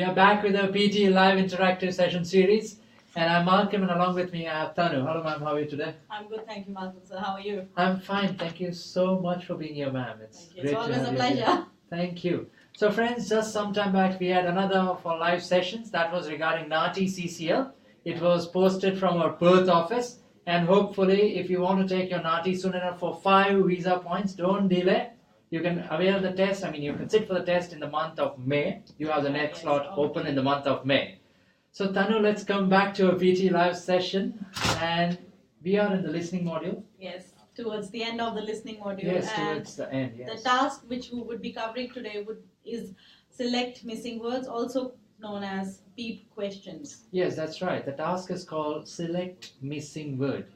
We are back with our PTE Live Interactive Session Series. And I'm Malcolm, and along with me I have Tanu. Hello, ma'am. How are you today? I'm good, thank you, Malcolm. So, how are you? I'm fine. Thank you so much for being here, ma'am. It's always a pleasure. Thank you. So, friends, just some time back we had another of our live sessions that was regarding NATI CCL. It was posted from our Perth office, and hopefully, if you want to take your NATI soon enough for 5 visa points, don't delay. You can avail the test. You can sit for the test in the month of May. You have the next slot open in the month of May. So Tanu, let's come back to a PT live session, and we are in the listening module. Yes, towards the end of the listening module. Yes, towards the end. Yes. The task which we would be covering today is select missing words, also known as PEEP questions. Yes, that's right. The task is called select missing word.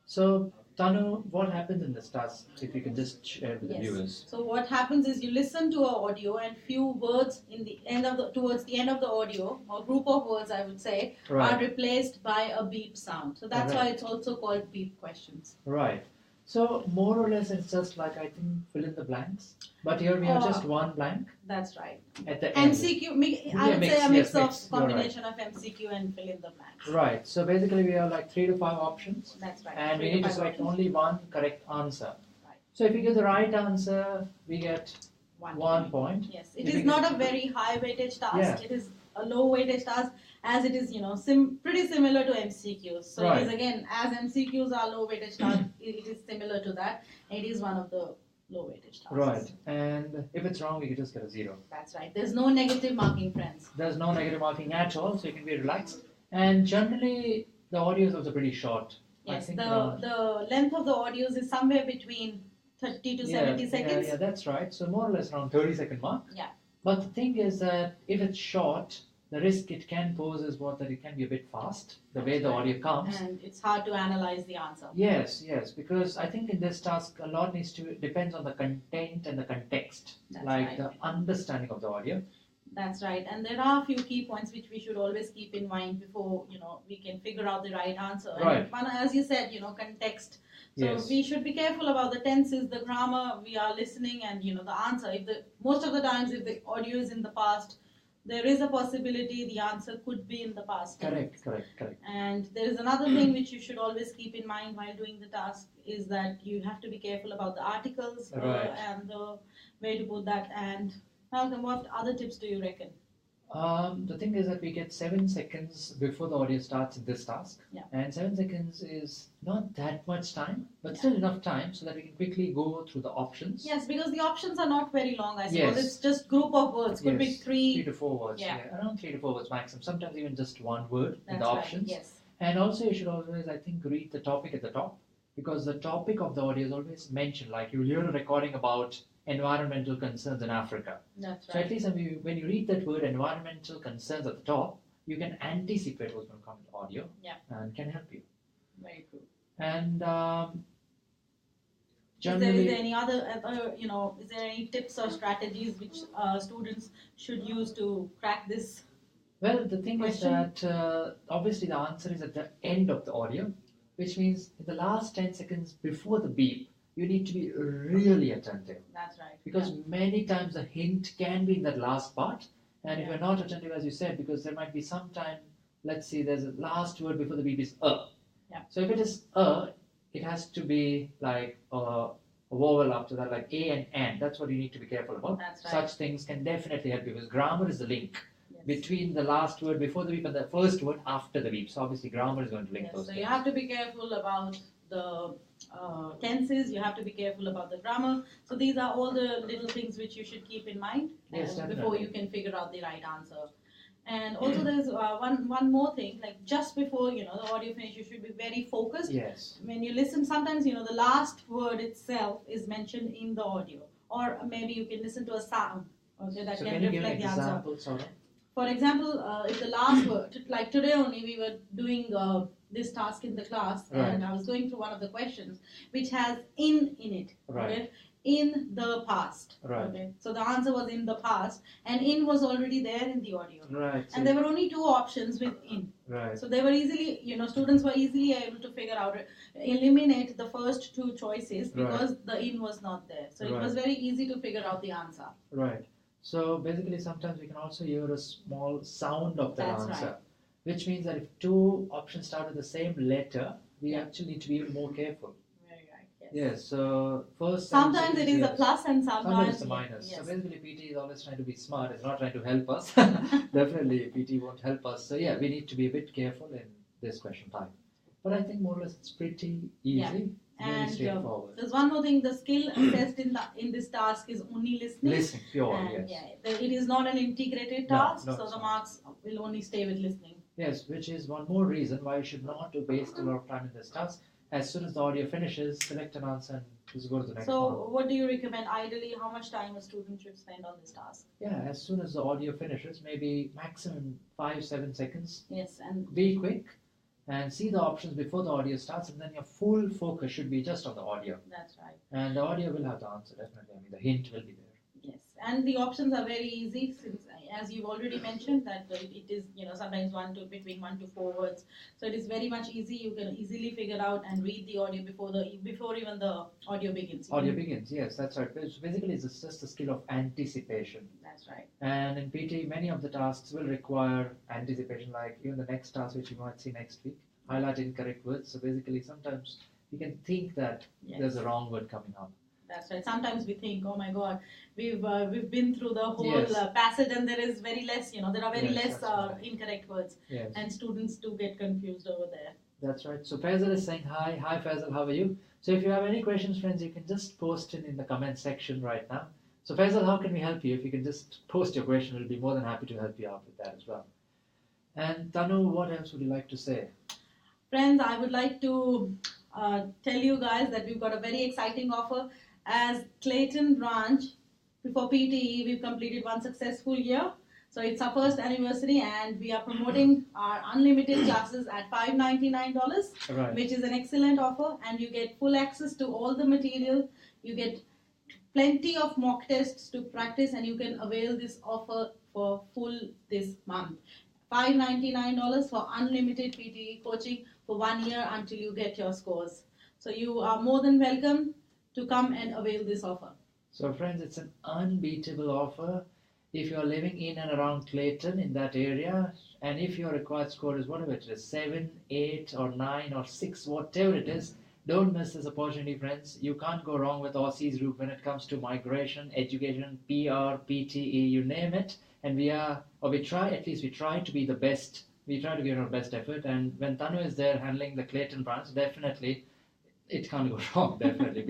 So Tanu, what happens in this task? If you can just share with the viewers. So what happens is you listen to an audio, and few words towards the end of the audio, or group of words I would say, are replaced by a beep sound. So that's why it's also called PEEP questions. Right. So more or less it's just like, I think, fill in the blanks. But here we have just one blank. That's right. At the end. MCQ, I would say a mix of combination of MCQ and fill in the blanks. Right. So basically we have like 3 to 5 options. That's right. And we need to select only one correct answer. Right. So if you get the right answer, we get 1 point. Yes. It is not a very high weightage task. Yeah. It is a low weightage task, as it is, pretty similar to MCQs. So it is, again, as MCQs are low weightage tasks, it is similar to that. It is one of the low weightage tasks. Right. And if it's wrong, we can just get a 0. That's right. There's no negative marking, friends. There's no negative marking at all, so you can be relaxed. And generally, the audio is also pretty short. Yes, the length of the audios is somewhere between 30 to 70 seconds. Yeah, that's right. So more or less around 30-second mark. Yeah. But the thing is that if it's short, the risk it can pose is that it can be a bit fast, the way the audio comes. And it's hard to analyze the answer. Yes, because I think in this task, a lot depends on the content and the context, the understanding of the audio. That's right. And there are a few key points which we should always keep in mind before, we can figure out the right answer. Right. And one, as you said, context. So we should be careful about the tenses, the grammar, we are listening, and, the answer. Most of the times, if the audio is in the past, there is a possibility the answer could be in the past. Correct. And there is another thing which you should always keep in mind while doing the task, is that you have to be careful about the articles and the way to put that. And Malcolm, what other tips do you reckon? The thing is that we get 7 seconds before the audio starts in this task. Yeah. And 7 seconds is not that much time, but still enough time so that we can quickly go through the options. Yes, because the options are not very long, I suppose. It's just group of words. Could be 3 to 4 words. Yeah. Around 3 to 4 words maximum. Sometimes even just 1 word in the right. options. Yes. And also you should always, I think, read the topic at the top, because the topic of the audio is always mentioned. Like you'll hear a recording about environmental concerns in Africa. That's right. So at least when you read that word environmental concerns at the top, you can anticipate what's going to come in the audio and can help you. Very cool. And is there any other, is there any tips or strategies which students should use to crack this? Well, the thing is that obviously the answer is at the end of the audio, which means in the last 10 seconds before the beep, you need to be really attentive. That's right. Because many times the hint can be in that last part. And if you're not attentive, as you said, because there might be some time, let's see, there's a last word before the beep is Yeah. So if it is it has to be like a vowel after that, like a and. That's what you need to be careful about. That's right. Such things can definitely help you, because grammar is the link between the last word before the beep and the first word after the beep. So obviously grammar is going to link those things. You have to be careful about the tenses, you have to be careful about the grammar. So these are all the little things which you should keep in mind before you can figure out the right answer. And also there's one more thing, like just before the audio finish, you should be very focused. Yes. When you listen, sometimes the last word itself is mentioned in the audio, or maybe you can listen to a sound that can reflect the answer. For example, if the last word, like today only we were doing this task in the class, and I was going through one of the questions which has in it. Okay? In the past. Right. Okay. So the answer was in the past, and in was already there in the audio. Right. And there were only 2 options with in. Right. So they were easily, students were easily able to figure out, eliminate the first 2 choices because the in was not there. So it was very easy to figure out the answer. Right. So basically, sometimes we can also hear a small sound of the That's answer, right. which means that if two options start with the same letter, we Yeah. actually need to be even more careful. Very right. Yes. Yes, so first Sometimes it is a yes. plus and Sometimes sometimes it's a minus. yes. So basically, PT is always trying to be smart. It's not trying to help us. Definitely, PT won't help us. So yeah, we need to be a bit careful in this question type. But I think more or less it's pretty easy. Yeah. Very And straightforward. there's one more thing: the skill assessed in this task is only listening. Listening, pure, And yes. it is not an integrated No, task, no, so it's the not. marks will only stay with listening. Yes, which is one more reason why you should not waste a lot of time in this task. As soon as the audio finishes, select an answer and just go to the next one. So, what do you recommend? Ideally, how much time a student should spend on this task? Yeah, as soon as the audio finishes, maybe maximum 5-7 seconds. Yes, and Be quick and see the options before the audio starts, and then your full focus should be just on the audio. That's right. And the audio will have the answer, definitely. I mean, the hint will be there. Yes, and the options are very easy since, as you've already mentioned, that it is sometimes between 1 to 4 words. So it is very much easy. You can easily figure out and read the audio before even the audio begins. Audio begins, yes, that's right. So basically, it's just a skill of anticipation. That's right. And in PT, many of the tasks will require anticipation, like even the next task, which you might see next week, highlight incorrect words. So basically, sometimes you can think that there's a wrong word coming up. That's right. Sometimes we think, oh my God, we've been through the whole Yes. passage and there is very less, there are very Yes, less that's right. incorrect words, Yes. and students do get confused over there. That's right. So Faisal is saying hi. Hi Faisal, how are you? So if you have any questions, friends, you can just post it in the comment section right now. So Faisal, how can we help you? If you can just post your question, we'll be more than happy to help you out with that as well. And Tanu, what else would you like to say? Friends, I would like to tell you guys that we've got a very exciting offer. As Clayton branch, before PTE, we've completed one successful year. So it's our first anniversary and we are promoting our unlimited classes at $599, Right. which is an excellent offer, and you get full access to all the material. You get plenty of mock tests to practice, and you can avail this offer for full this month. $599 for unlimited PTE coaching for 1 year until you get your scores. So you are more than welcome to come and avail this offer. So friends, it's an unbeatable offer. If you're living in and around Clayton, in that area, and if your required score is whatever it is, 7, 8 or 9 or 6, whatever it is, don't miss this opportunity, friends. You can't go wrong with Aussie's route when it comes to migration, education, PR, PTE, you name it. And we try to be the best. We try to give our best effort. And when Tanu is there handling the Clayton branch, definitely it can't go wrong. Definitely,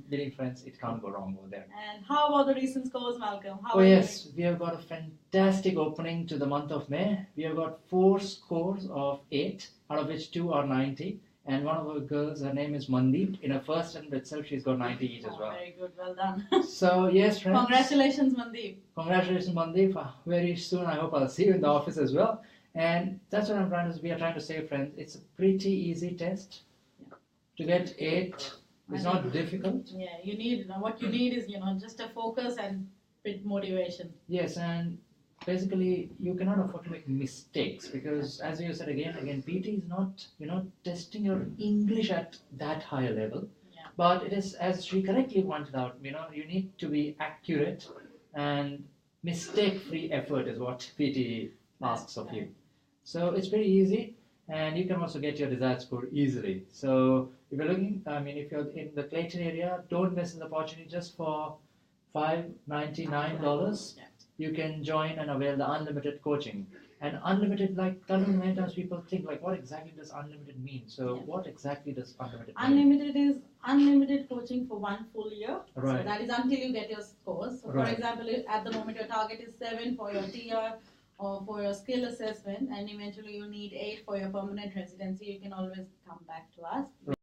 believe friends, it can't go wrong over there. And how about the recent scores, Malcolm? Oh yes, we have got a fantastic opening to the month of May. We have got 4 scores of 8, out of which 2 are 90. And one of our girls, her name is Mandeep. In her first attempt itself, she's got 90 each as well. Very good, well done. So yes, friends. Congratulations, Mandeep. Congratulations, Mandeep. Very soon, I hope I'll see you in the office as well. And that's what we are trying to say, friends. It's a pretty easy test. To get 8 is not difficult. Yeah, what you need is just a focus and bit motivation. Yes, and basically you cannot afford to make mistakes, because as you said again, PT is not testing your English at that higher level. Yeah. But it is, as she correctly pointed out, you need to be accurate, and mistake-free effort is what PT asks of you. So it's pretty easy, and you can also get your desired score easily. So if you're if you're in the Clayton area, don't miss the opportunity. Just for $599, you can join and avail the unlimited coaching. And unlimited, like many times people think, like, what exactly does unlimited mean? So what exactly does unlimited mean? Unlimited is unlimited coaching for 1 full year. Right. So that is until you get your scores. So for example, at the moment your target is 7 for your TR or for your skill assessment, and eventually you need 8 for your permanent residency, you can always come back to us. We